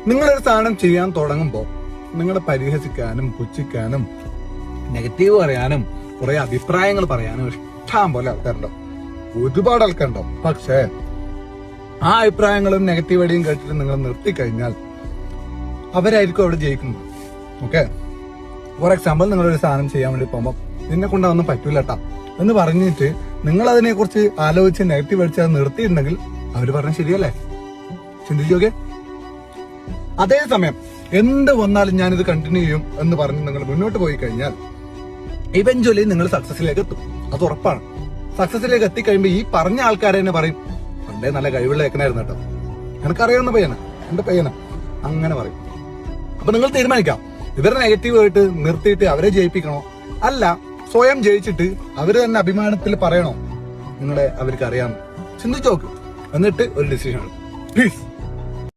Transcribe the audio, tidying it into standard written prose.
നിങ്ങളൊരു സാധനം ചെയ്യാൻ തുടങ്ങുമ്പോൾ നിങ്ങളെ പരിഹസിക്കാനും പുച്ഛിക്കാനും നെഗറ്റീവ് പറയാനും കുറെ അഭിപ്രായങ്ങൾ പറയാനും ഇഷ്ടം പോലെ ആൾക്കാരുണ്ടാവും, ഒരുപാട് ആൾക്കാരുണ്ടാവും. പക്ഷേ ആ അഭിപ്രായങ്ങളും നെഗറ്റീവ് അടിയും കേട്ടിട്ട് നിങ്ങൾ നിർത്തിക്കഴിഞ്ഞാൽ അവരായിരിക്കും അവിടെ ജയിക്കുന്നത്. ഓക്കെ, ഫോർ എക്സാമ്പിൾ നിങ്ങളൊരു സാധനം ചെയ്യാൻ വേണ്ടി പോകുമ്പോൾ നിന്നെ കൊണ്ട് അതൊന്നും പറ്റൂല കേട്ടാ എന്ന് പറഞ്ഞിട്ട് നിങ്ങൾ അതിനെ കുറിച്ച് ആലോചിച്ച് നെഗറ്റീവ് അടിച്ച് അത് നിർത്തിയിട്ടുണ്ടെങ്കിൽ അവര് പറഞ്ഞ ശരിയല്ലേ? ചിന്തിച്ചു നോക്കെ. അതേസമയം എന്ത് വന്നാലും ഞാനിത് കണ്ടിന്യൂ ചെയ്യും എന്ന് പറഞ്ഞ് നിങ്ങൾ മുന്നോട്ട് പോയി കഴിഞ്ഞാൽ ഇവഞ്ച്വലി നിങ്ങൾ സക്സസിലേക്ക് എത്തും, അത് ഉറപ്പാണ്. സക്സസിലേക്ക് എത്തിക്കഴിയുമ്പോൾ ഈ പറഞ്ഞ ആൾക്കാരെ തന്നെ പറയും, പണ്ടേ നല്ല കഴിവുള്ള ഏക്കനായിരുന്നു കേട്ടോ, എനിക്കറിയാവുന്ന പയ്യന, എന്റെ പയ്യന, അങ്ങനെ പറയും. അപ്പൊ നിങ്ങൾ തീരുമാനിക്കാം, ഇവരുടെ നെഗറ്റീവ് ആയിട്ട് നിർത്തിയിട്ട് അവരെ ജയിപ്പിക്കണോ, അല്ല സ്വയം ജയിച്ചിട്ട് അവര് തന്നെ അഭിമാനത്തിൽ പറയണോ നിങ്ങളെ അവർക്ക് അറിയാം. ചിന്തിച്ചു നോക്ക്, എന്നിട്ട് ഒരു ഡിസിഷൻ എടുക്കും. പ്ലീസ്.